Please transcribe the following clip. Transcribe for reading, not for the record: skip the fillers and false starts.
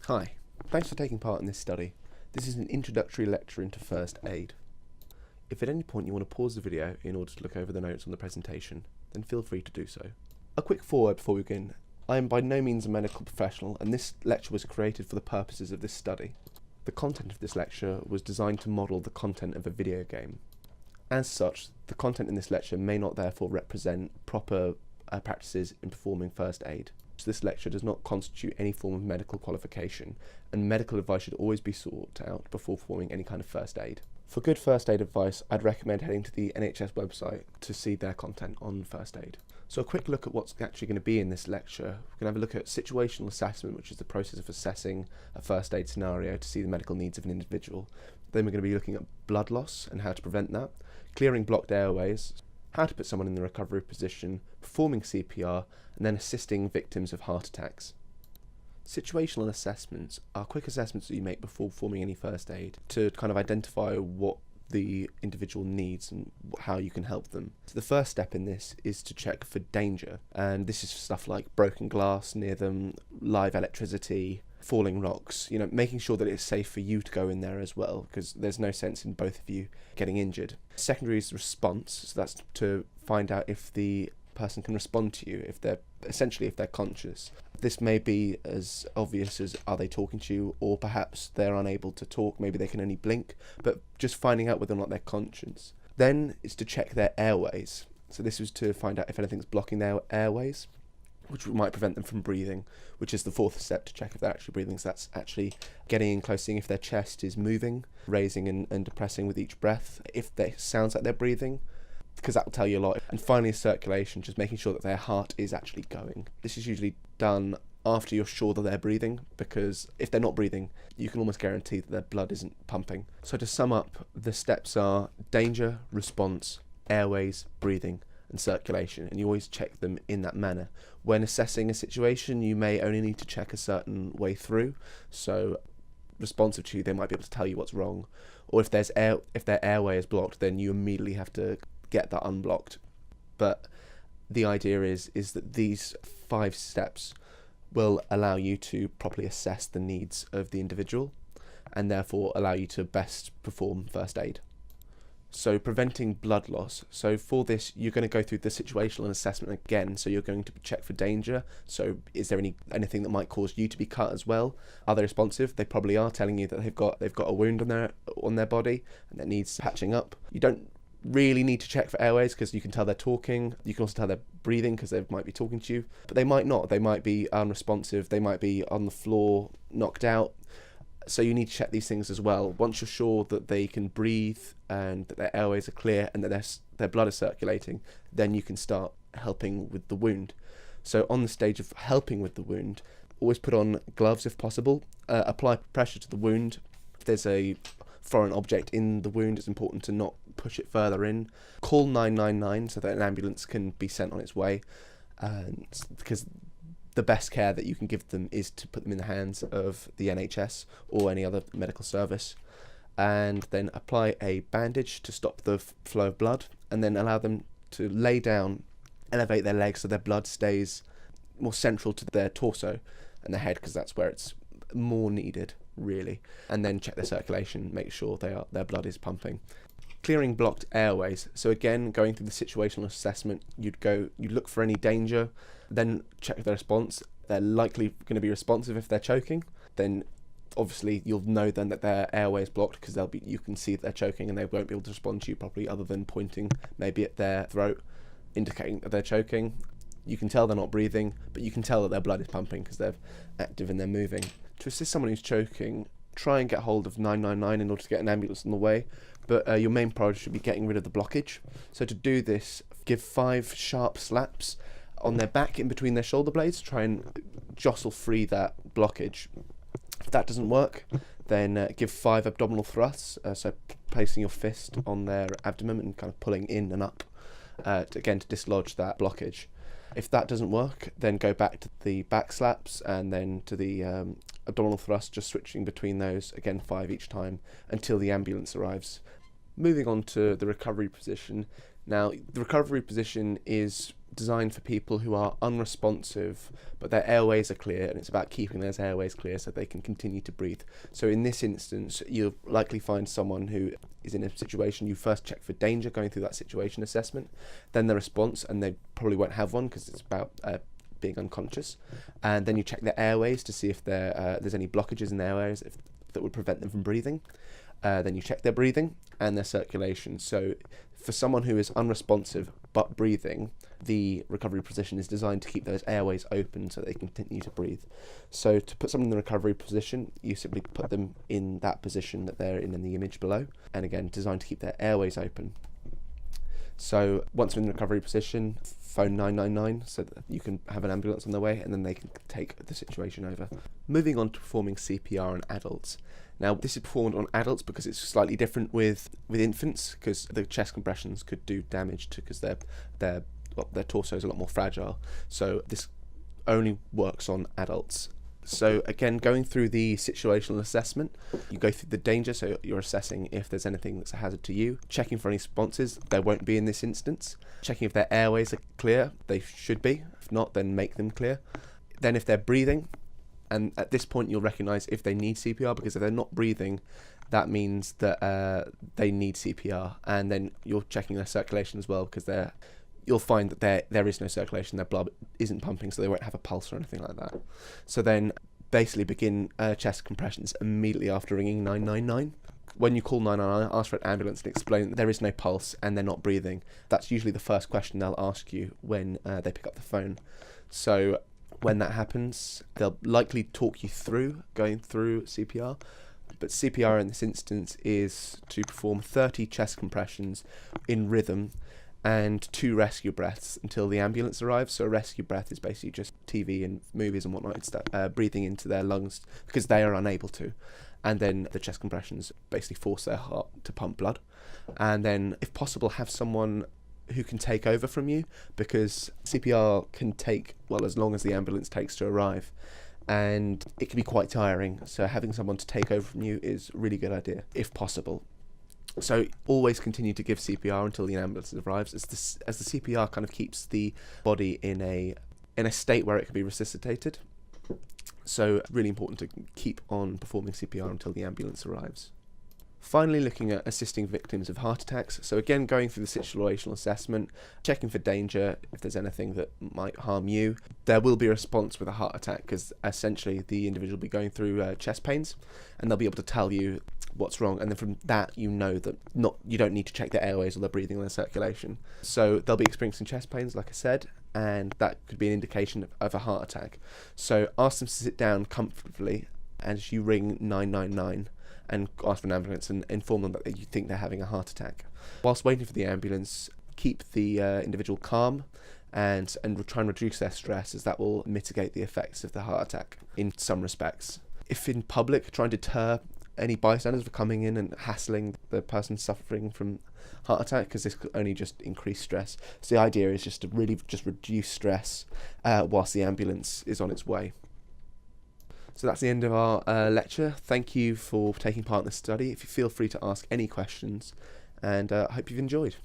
Hi, thanks for taking part in this study. This is an introductory lecture into first aid. If at any point you want to pause the video in order to look over the notes on the presentation, then feel free to do so. A quick foreword before we begin. I am by no means a medical professional, and this lecture was created for the purposes of this study. The content of this lecture was designed to model the content of a video game. As such, the content in this lecture may not therefore represent proper practices in performing first aid. So this lecture does not constitute any form of medical qualification, and medical advice should always be sought out before performing any kind of first aid. For good first aid advice, I'd recommend heading to the NHS website to see their content on first aid. So a quick look at what's actually going to be in this lecture. We're going to have a look at situational assessment, which is the process of assessing a first aid scenario to see the medical needs of an individual. Then we're going to be looking at blood loss and how to prevent that, clearing blocked airways, how to put someone in the recovery position, performing CPR, and then assisting victims of heart attacks. Situational assessments are quick assessments that you make before performing any first aid to kind of identify what the individual needs and how you can help them. So the first step in this is to check for danger, and this is stuff like broken glass near them, live electricity, falling rocks, making sure that it's safe for you to go in there as well, because there's no sense in both of you getting injured. Secondary is response, so that's to find out if the person can respond to you, if they're conscious. This may be as obvious as, are they talking to you, or perhaps they're unable to talk, maybe they can only blink, but just finding out whether or not they're conscious. Then is to check their airways. So this was to find out if anything's blocking their airways, which might prevent them from breathing, which is the fourth step to check if they're actually breathing. So that's actually getting in close, seeing if their chest is moving, raising and depressing with each breath, if it sounds like they're breathing, because that will tell you a lot. And finally, circulation, just making sure that their heart is actually going. This is usually done after you're sure that they're breathing, because if they're not breathing, you can almost guarantee that their blood isn't pumping. So to sum up, the steps are danger, response, airways, breathing, and circulation, and you always check them in that manner. When assessing a situation, you may only need to check a certain way through, so responsive to you, they might be able to tell you what's wrong, or if their airway is blocked, then you immediately have to get that unblocked. But the idea is that these 5 steps will allow you to properly assess the needs of the individual, and therefore allow you to best perform first aid. So preventing blood loss. So for this, you're going to go through the situational assessment again. So you're going to check for danger. So is there anything that might cause you to be cut as well? Are they responsive? They probably are, telling you that they've got a wound on their body and that needs patching up. You don't really need to check for airways, because you can tell they're talking. You can also tell they're breathing because they might be talking to you, but they might not. They might be unresponsive. They might be on the floor, knocked out. So you need to check these things as well. Once you're sure that they can breathe and that their airways are clear and that their blood is circulating, then you can start helping with the wound. So on the stage of helping with the wound, always put on gloves if possible. Apply pressure to the wound. If there's a foreign object in the wound, it's important to not push it further in. Call 999 so that an ambulance can be sent on its way, because the best care that you can give them is to put them in the hands of the NHS or any other medical service, and then apply a bandage to stop the flow of blood, and then allow them to lay down, elevate their legs so their blood stays more central to their torso and their head, because that's where it's more needed really, and then check their circulation, make sure their blood is pumping. Clearing blocked airways. So again, going through the situational assessment, you'd look for any danger, then check their response. They're likely going to be responsive if they're choking. Then obviously you'll know then that their airway is blocked, because you can see that they're choking and they won't be able to respond to you properly other than pointing maybe at their throat, indicating that they're choking. You can tell they're not breathing, but you can tell that their blood is pumping because they're active and they're moving. To assist someone who's choking, try and get hold of 999 in order to get an ambulance on the way, but your main priority should be getting rid of the blockage. So to do this, give 5 sharp slaps on their back in between their shoulder blades, try and jostle free that blockage. If that doesn't work, then give 5 abdominal thrusts, so placing your fist on their abdomen and kind of pulling in and up, to dislodge that blockage. If that doesn't work, then go back to the back slaps and then to the abdominal thrust, just switching between those, again 5 each time, until the ambulance arrives. Moving on to the recovery position. Now, the recovery position is designed for people who are unresponsive, but their airways are clear, and it's about keeping those airways clear so they can continue to breathe. So in this instance, you'll likely find someone who is in a situation. You first check for danger going through that situation assessment, then the response, and they probably won't have one because it's about being unconscious, and then you check their airways to see if there's any blockages in their airways that would prevent them from breathing. Then you check their breathing and their circulation. So for someone who is unresponsive but breathing, the recovery position is designed to keep those airways open so they can continue to breathe. So to put someone in the recovery position, you simply put them in that position that they're in the image below, and again designed to keep their airways open. So once they're in the recovery position, phone 999 so that you can have an ambulance on their way, and then they can take the situation over. Moving on to performing CPR on adults. Now, this is performed on adults because it's slightly different with infants, because the chest compressions could do damage to, because their torso is a lot more fragile. So this only works on adults. So again, going through the situational assessment, you go through the danger, so you're assessing if there's anything that's a hazard to you, checking for any responses. There won't be in this instance. Checking if their airways are clear. They should be. If not, then make them clear. Then if they're breathing, and at this point you'll recognise if they need CPR, because if they're not breathing, that means that they need CPR. And then you're checking their circulation as well, because you'll find that there is no circulation, their blood isn't pumping, so they won't have a pulse or anything like that. So then basically begin chest compressions immediately after ringing 999. When you call 999, ask for an ambulance and explain that there is no pulse and they're not breathing. That's usually the first question they'll ask you when they pick up the phone. So when that happens, they'll likely talk you through going through CPR. But CPR in this instance is to perform 30 chest compressions in rhythm and 2 rescue breaths until the ambulance arrives. So a rescue breath is basically just TV and movies and whatnot, breathing into their lungs because they are unable to. And then the chest compressions basically force their heart to pump blood. And then, if possible, have someone who can take over from you, because CPR can take, well, as long as the ambulance takes to arrive. And it can be quite tiring. So having someone to take over from you is a really good idea, if possible. So always continue to give CPR until the ambulance arrives, as the CPR kind of keeps the body in a state where it can be resuscitated. So really important to keep on performing CPR until the ambulance arrives. Finally, looking at assisting victims of heart attacks. So again, going through the situational assessment, checking for danger, if there's anything that might harm you. There will be a response with a heart attack, because essentially the individual will be going through chest pains, and they'll be able to tell you what's wrong, and then from that you know that you don't need to check their airways or their breathing or their circulation. So they'll be experiencing chest pains, like I said, and that could be an indication of a heart attack. So ask them to sit down comfortably as you ring 999 and ask for an ambulance and inform them that you think they're having a heart attack. Whilst waiting for the ambulance, keep the individual calm and try and reduce their stress, as that will mitigate the effects of the heart attack in some respects. If in public, try and deter any bystanders from coming in and hassling the person suffering from heart attack, because this could only just increase stress. So the idea is just to really just reduce stress whilst the ambulance is on its way. So that's the end of our lecture. Thank you for taking part in this study. If you feel free to ask any questions, and I hope you've enjoyed.